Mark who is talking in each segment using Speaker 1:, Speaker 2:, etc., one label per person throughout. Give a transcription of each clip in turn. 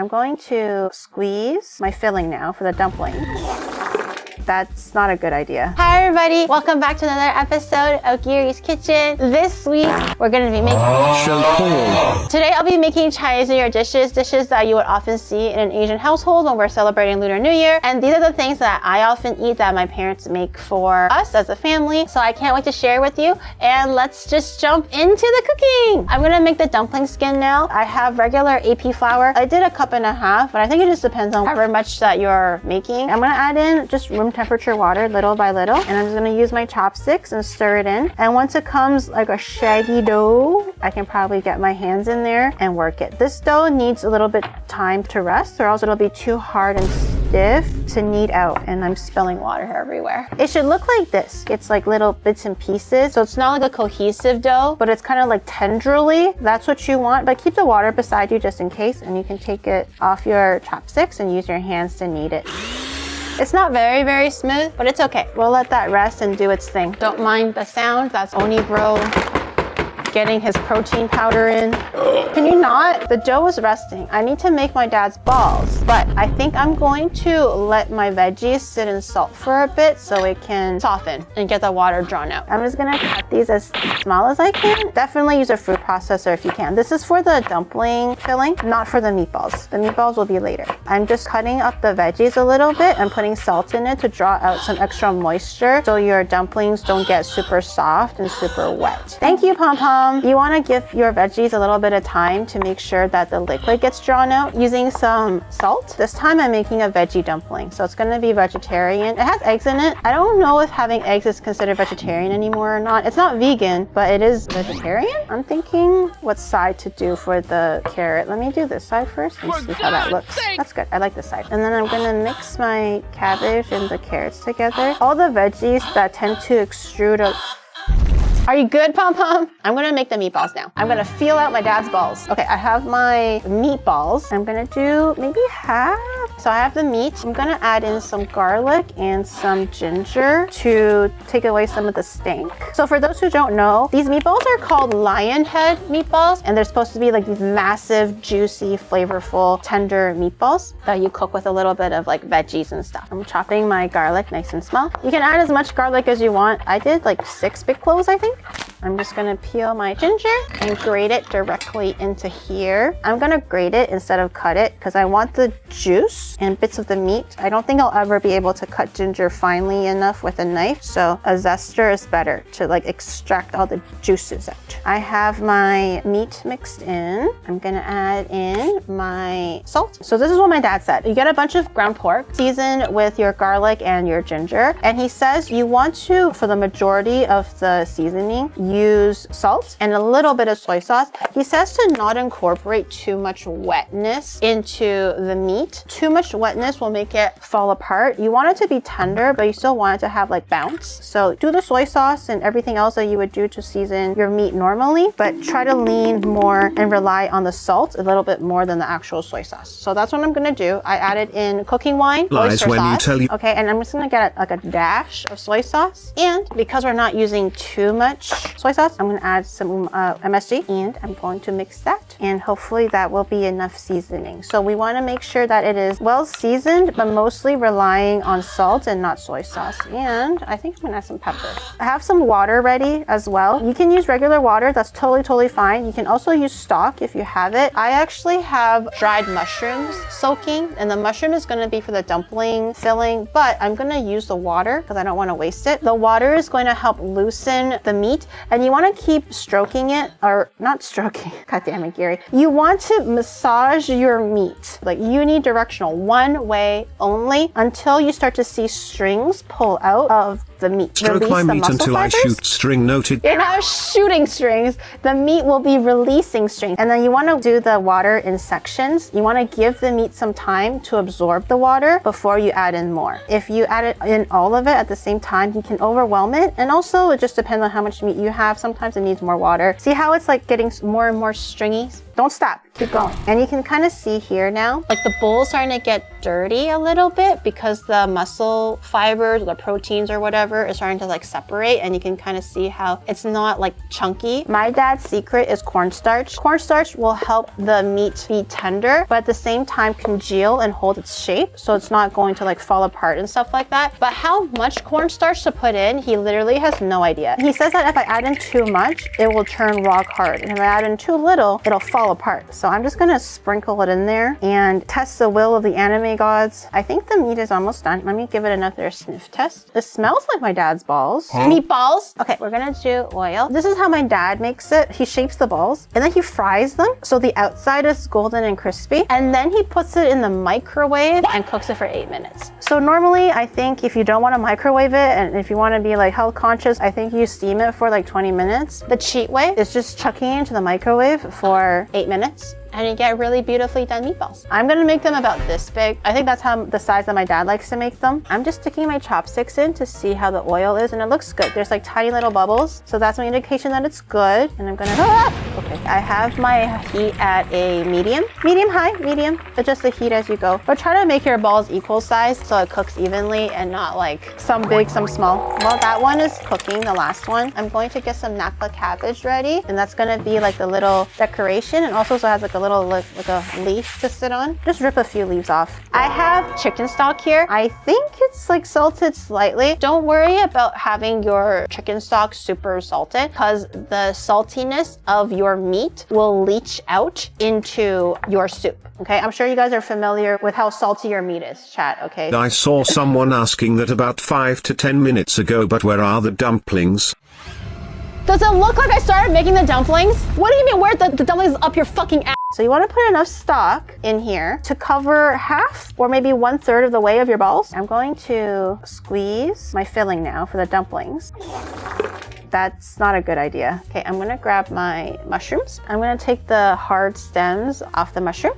Speaker 1: I'm going to squeeze my filling now for the dumpling. That's not a good idea. Hi everybody, welcome back to another episode of Giri's Kitchen. This week, we're gonna be making... Today I'll be making Chinese New Year dishes that you would often see in an Asian household when we're celebrating Lunar New Year. And these are the things that I often eat that my parents make for us as a family. So I can't wait to share with you. And let's just jump into the cooking. I'm gonna make the dumpling skin now. I have regular AP flour. I did a cup and a half, but I think it just depends on however much that you're making. I'm gonna add in just room temperature water little by little, and I'm just gonna use my chopsticks and stir it in. And once it comes like a shaggy dough, I can probably get my hands in there and work it. This dough needs a little bit time to rest, or else it'll be too hard and stiff to knead out, and I'm spilling water everywhere. It should look like this. It's like little bits and pieces, so it's not like a cohesive dough, but it's kind of like tendrily. That's what you want, but keep the water beside you just in case, and you can take it off your chopsticks and use your hands to knead it. It's not very, very smooth, but it's okay. We'll let that rest and do its thing. Don't mind the sound. That's Oni bro getting his protein powder in. Can you not? The dough is resting. I need to make my dad's balls, but I think I'm going to let my veggies sit in salt for a bit so it can soften and get the water drawn out. I'm just gonna cut these as small as I can. Definitely use a food processor if you can. This is for the dumpling filling, not for the meatballs. The meatballs will be later. I'm just cutting up the veggies a little bit and putting salt in it to draw out some extra moisture so your dumplings don't get super soft and super wet. Thank you, Pom Pom. You want to give your veggies a little bit of time to make sure that the liquid gets drawn out using some salt. This time I'm making a veggie dumpling, so it's going to be vegetarian. It has eggs in it. I don't know if having eggs is considered vegetarian anymore or not. It's not vegan, but it is vegetarian. I'm thinking what side to do for the carrot. Let me do this side first and see how that looks. That's good. I like this side. And then I'm going to mix my cabbage and the carrots together. All the veggies that tend to extrude Are you good, Pom Pom? I'm gonna make the meatballs now. I'm gonna feel out my dad's balls. Okay, I have my meatballs. I'm gonna do maybe half. So I have the meat. I'm gonna add in some garlic and some ginger to take away some of the stank. So for those who don't know, these meatballs are called lion head meatballs, and they're supposed to be like these massive, juicy, flavorful, tender meatballs that you cook with a little bit of like veggies and stuff. I'm chopping my garlic nice and small. You can add as much garlic as you want. I did like 6 big cloves, I think. I'm just gonna peel my ginger and grate it directly into here. I'm gonna grate it instead of cut it because I want the juice and bits of the meat. I don't think I'll ever be able to cut ginger finely enough with a knife, so a zester is better to like extract all the juices out. I have my meat mixed in. I'm gonna add in my salt. So this is what my dad said. You get a bunch of ground pork, season with your garlic and your ginger, and he says you want to, for the majority of the seasoning, use salt and a little bit of soy sauce. He says to not incorporate too much wetness into the meat. Too much wetness will make it fall apart. You want it to be tender, but you still want it to have like bounce. So do the soy sauce and everything else that you would do to season your meat normally, but try to lean more and rely on the salt a little bit more than the actual soy sauce. So that's what I'm gonna do. I added in cooking wine, oyster sauce. Okay, and I'm just gonna get like a dash of soy sauce. And because we're not using too much soy sauce, I'm going to add some MSG, and I'm going to mix that, and hopefully that will be enough seasoning. So we want to make sure that it is well seasoned, but mostly relying on salt and not soy sauce. And I think I'm going to add some pepper. I have some water ready as well. You can use regular water. That's totally fine. You can also use stock if you have it. I actually have dried mushrooms soaking, and the mushroom is going to be for the dumpling filling, but I'm going to use the water because I don't want to waste it. The water is going to help loosen the meat, and you want to keep stroking it, or not stroking, god damn it, Giri. You want to massage your meat, like unidirectional, one way only, until you start to see strings pull out of the meat.
Speaker 2: Stroke my meat until I shoot string. Noted.
Speaker 1: You're not shooting strings. The meat will be releasing strings. And then you want to do the water in sections. You want to give the meat some time to absorb the water before you add in more. If you add it in all of it at the same time, you can overwhelm it. And also it just depends on how much meat you have. Sometimes it needs more water. See how it's like getting more and more stringy? Don't stop, keep going. And you can kind of see here now, like the bowl's starting to get dirty a little bit because the muscle fibers, or the proteins or whatever whatever is starting to like separate, and you can kind of see how it's not like chunky. My dad's secret is cornstarch. Cornstarch will help the meat be tender, but at the same time congeal and hold its shape, so it's not going to like fall apart and stuff like that. But how much cornstarch to put in, he literally has no idea. He says that if I add in too much, it will turn rock hard, and if I add in too little, it'll fall apart. So I'm just gonna sprinkle it in there and test the will of the anime gods. I think the meat is almost done. Let me give it another sniff test. It smells like my dad's balls. Meatballs. Okay, we're gonna do oil. This is how my dad makes it. He shapes the balls and then he fries them so the outside is golden and crispy, and then he puts it in the microwave and cooks it for 8 minutes. So normally I think if you don't want to microwave it and if you want to be like health conscious, I think you steam it for like 20 minutes. The cheat way is just chucking it into the microwave for 8 minutes, and you get really beautifully done meatballs. I'm gonna make them about this big. I think that's how the size that my dad likes to make them. I'm just sticking my chopsticks in to see how the oil is, and it looks good. There's like tiny little bubbles, so that's an indication that it's good. And I'm gonna, okay. I have my heat at a medium, high, medium. Adjust the heat as you go. But try to make your balls equal size so it cooks evenly and not like some big, some small. While that one is cooking, the last one, I'm going to get some napa cabbage ready, and that's gonna be like a little decoration, and also so it has like a little like a leaf to sit on. Just rip a few leaves off. I have chicken stock here. I think it's like salted slightly. Don't worry about having your chicken stock super salted, because the saltiness of your meat will leach out into your soup. Okay, I'm sure you guys are familiar with how salty your meat is, chat, okay?
Speaker 2: I saw someone asking that about 5 to 10 minutes ago, but where are the dumplings?
Speaker 1: Does it look like I started making the dumplings? What do you mean, where the dumplings up your fucking ass? So you want to put enough stock in here to cover half or maybe 1/3 of the way of your balls. I'm going to squeeze my filling now for the dumplings. That's not a good idea. Okay, I'm gonna grab my mushrooms. I'm gonna take the hard stems off the mushroom.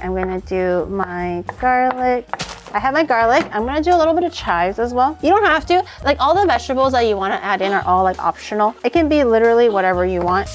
Speaker 1: I'm gonna do my garlic. I have my garlic. I'm gonna do a little bit of chives as well. You don't have to. Like, all the vegetables that you want to add in are all like optional. It can be literally whatever you want.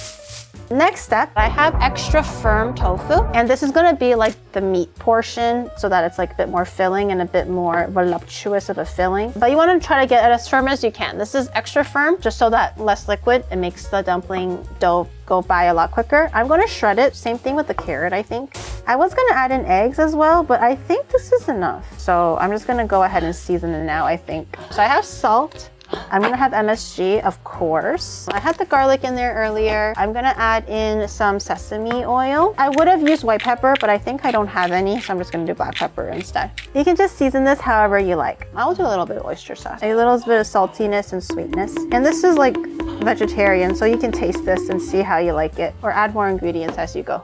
Speaker 1: Next step, I have extra firm tofu, and this is gonna be like the meat portion so that it's like a bit more filling and a bit more voluptuous of a filling. But you wanna try to get it as firm as you can. This is extra firm just so that less liquid. It makes the dumpling dough go by a lot quicker. I'm gonna shred it. Same thing with the carrot, I think. I was gonna add in eggs as well, but I think this is enough. So I'm just gonna go ahead and season it now, I think. So I have salt. I'm gonna have MSG, of course. I had the garlic in there earlier. I'm gonna add in some sesame oil. I would have used white pepper, but I think I don't have any, so I'm just gonna do black pepper instead. You can just season this however you like. I'll do a little bit of oyster sauce. A little bit of saltiness and sweetness. And this is like vegetarian, so you can taste this and see how you like it, or add more ingredients as you go.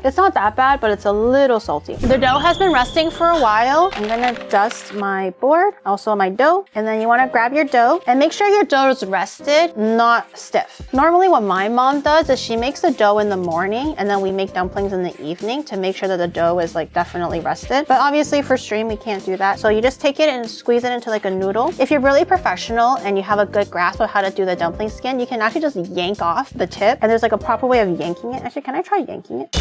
Speaker 1: It's not that bad, but it's a little salty. The dough has been resting for a while. I'm gonna dust my board, also my dough, and then you wanna grab your dough and make sure your dough is rested, not stiff. Normally what my mom does is she makes the dough in the morning, and then we make dumplings in the evening to make sure that the dough is like definitely rested. But obviously for stream, we can't do that. So you just take it and squeeze it into like a noodle. If you're really professional and you have a good grasp of how to do the dumpling skin, you can actually just yank off the tip, and there's like a proper way of yanking it. Actually, can I try yanking it?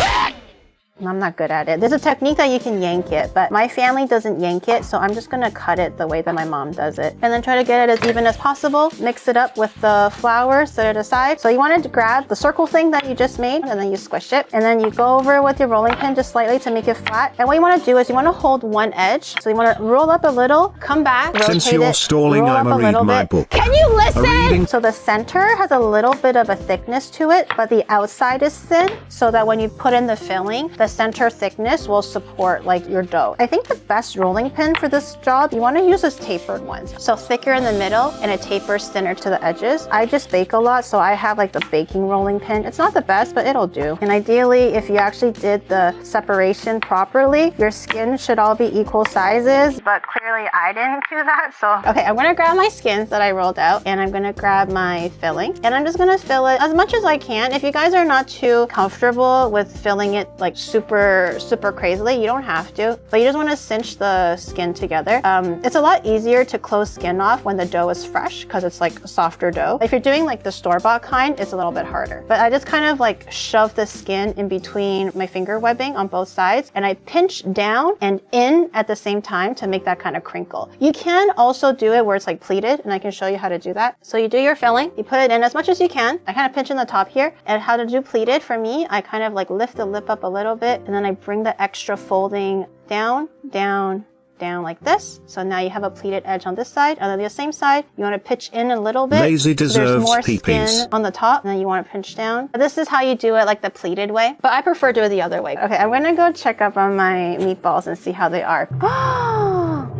Speaker 1: I'm not good at it. There's a technique that you can yank it, but my family doesn't yank it, so I'm just gonna cut it the way that my mom does it. And then try to get it as even as possible. Mix it up with the flour, set it aside. So you want to grab the circle thing that you just made, and then you squish it. And then you go over with your rolling pin just slightly to make it flat. And what you want to do is you want to hold one edge. So you want to roll up a little, come back, rotate it.
Speaker 2: Since you're stalling, I'ma read my book.
Speaker 1: Can you listen? So the center has a little bit of a thickness to it, but the outside is thin, so that when you put in the filling, the center thickness will support like your dough. I think the best rolling pin for this job, you want to use is tapered ones. So thicker in the middle and it tapers thinner to the edges. I just bake a lot, so I have like the baking rolling pin. It's not the best, but it'll do. And ideally, if you actually did the separation properly, your skin should all be equal sizes, but clearly I didn't do that. So, okay, I'm gonna grab my skins that I rolled out, and I'm gonna grab my filling, and I'm just gonna fill it as much as I can. If you guys are not too comfortable with filling it like super crazily. You don't have to, but you just want to cinch the skin together. It's a lot easier to close skin off when the dough is fresh because it's like softer dough. If you're doing like the store-bought kind, it's a little bit harder. But I just kind of like shove the skin in between my finger webbing on both sides, and I pinch down and in at the same time to make that kind of crinkle. You can also do it where it's like pleated, and I can show you how to do that. So you do your filling, you put it in as much as you can. I kind of pinch in the top here. And how to do pleated for me, I kind of like lift the lip up a little bit, and then I bring the extra folding down, down, down like this. So now you have a pleated edge on this side, and on the same side, you want to pitch in a little bit.
Speaker 2: Lazy
Speaker 1: so
Speaker 2: deserves
Speaker 1: there's more
Speaker 2: peepees.
Speaker 1: skin on the top, and then you want to pinch down. But this is how you do it, like the pleated way. But I prefer to do it the other way. Okay, I'm gonna go check up on my meatballs and see how they are.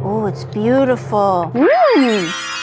Speaker 1: Oh, it's beautiful.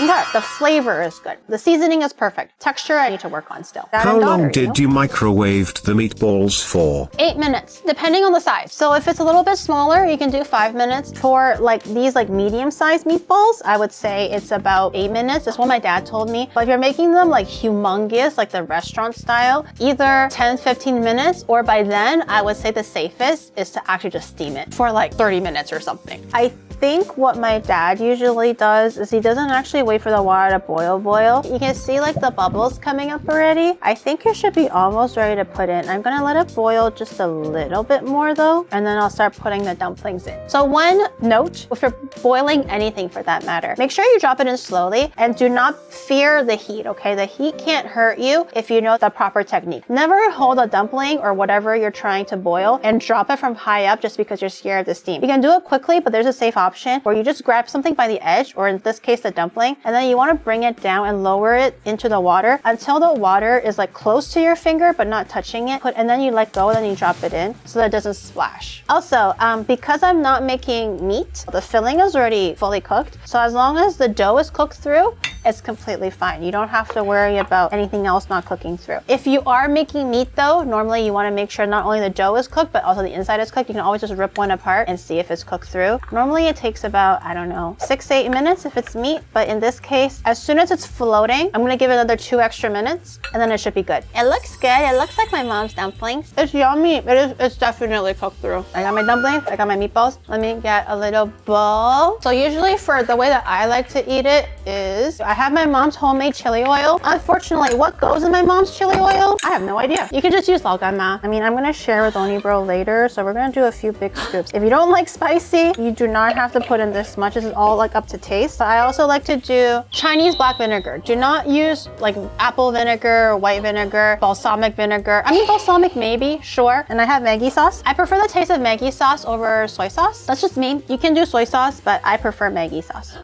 Speaker 1: Okay, the flavor is good. The seasoning is perfect. Texture, I need to work on still.
Speaker 2: How long did you microwave the meatballs for?
Speaker 1: 8 minutes, depending on the size. So if it's a little bit smaller, you can do 5 minutes. For like these like medium-sized meatballs, I would say it's about 8 minutes. That's what my dad told me. But if you're making them like humongous, like the restaurant style, either 10, 15 minutes, or by then, I would say the safest is to actually just steam it for like 30 minutes or something. I think what my dad usually does is he doesn't actually wait for the water to boil. You can see like the bubbles coming up already. I think it should be almost ready to put in. I'm gonna let it boil just a little bit more though, and then I'll start putting the dumplings in. So one note, if you're boiling anything for that matter, make sure you drop it in slowly and do not fear the heat, okay? The heat can't hurt you if you know the proper technique. Never hold a dumpling or whatever you're trying to boil and drop it from high up just because you're scared of the steam. You can do it quickly, but there's a safe option where you just grab something by the edge, or in this case the dumpling, and then you want to bring it down and lower it into the water until the water is like close to your finger but not touching it, and then you let go and then you drop it in so that it doesn't splash. Also, because I'm not making meat, the filling is already fully cooked, so as long as the dough is cooked through, it's completely fine. You don't have to worry about anything else not cooking through. If you are making meat though, normally you want to make sure not only the dough is cooked but also the inside is cooked. You can always just rip one apart and see if it's cooked through. Normally it takes about, I don't know, 6 to 8 minutes if it's meat, but in this case, as soon as it's floating, I'm gonna give it another 2 extra minutes and then it should be good. It looks good. It looks like my mom's dumplings. It's yummy. It's definitely cooked through. I got my dumplings, I got my meatballs. Let me get a little bowl. So usually for the way that I like to eat it is, I have my mom's homemade chili oil. Unfortunately, what goes in my mom's chili oil? I have no idea. You can just use laugama. I mean, I'm gonna share with Onibro later, so we're gonna do a few big scoops. If you don't like spicy, you do not have to put in this much. This is all like up to taste. But I also like to do Chinese black vinegar. Do not use like apple vinegar, white vinegar, balsamic vinegar. I mean, balsamic maybe, sure. And I have Maggi sauce. I prefer the taste of Maggi sauce over soy sauce. That's just me. You can do soy sauce, but I prefer Maggi sauce.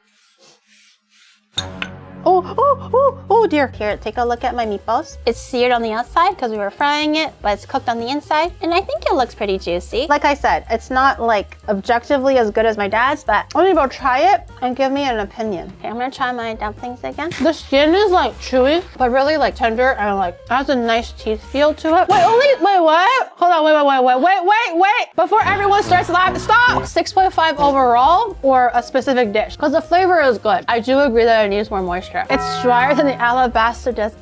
Speaker 1: Oh dear. Here, take a look at my meatballs. It's seared on the outside because we were frying it, but it's cooked on the inside. And I think it looks pretty juicy. Like I said, it's not like objectively as good as my dad's, but I'm gonna go try it and give me an opinion. Okay, I'm gonna try my dumplings again. The skin is like chewy, but really like tender and like has a nice teeth feel to it. Wait, what? Hold on, wait. Before everyone starts laughing, stop! 6.5 overall or a specific dish? Because the flavor is good. I do agree that it needs more moisture. It's drier than the alabaster desert.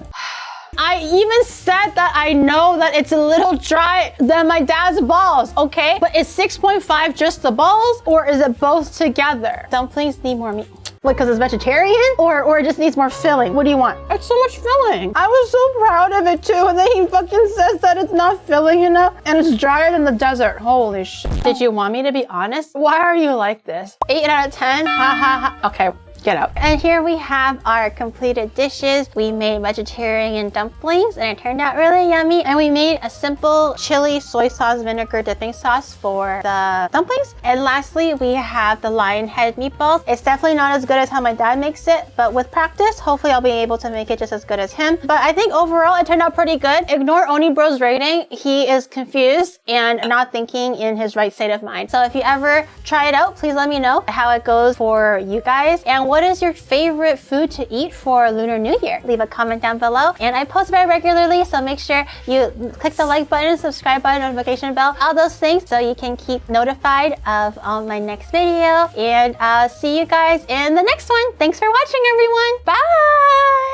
Speaker 1: I even said that I know that it's a little dry than my dad's balls, okay? But is 6.5 just the balls or is it both together? Dumplings need more meat. Like, because it's vegetarian or it just needs more filling? What do you want? It's so much filling. I was so proud of it too, and then he fucking says that it's not filling enough and it's drier than the desert. Holy shit. Did you want me to be honest? Why are you like this? 8 out of 10? Ha. Okay. Get out. And here we have our completed dishes. We made vegetarian dumplings and it turned out really yummy. And we made a simple chili soy sauce vinegar dipping sauce for the dumplings. And lastly, we have the lion head meatballs. It's definitely not as good as how my dad makes it, but with practice, hopefully I'll be able to make it just as good as him. But I think overall it turned out pretty good. Ignore Onibro's rating. He is confused and not thinking in his right state of mind. So if you ever try it out, please let me know how it goes for you guys. And what is your favorite food to eat for Lunar New Year? Leave a comment down below. And I post very regularly, so make sure you click the like button, subscribe button, notification bell, all those things so you can keep notified of my next video. And I'll see you guys in the next one. Thanks for watching, everyone. Bye!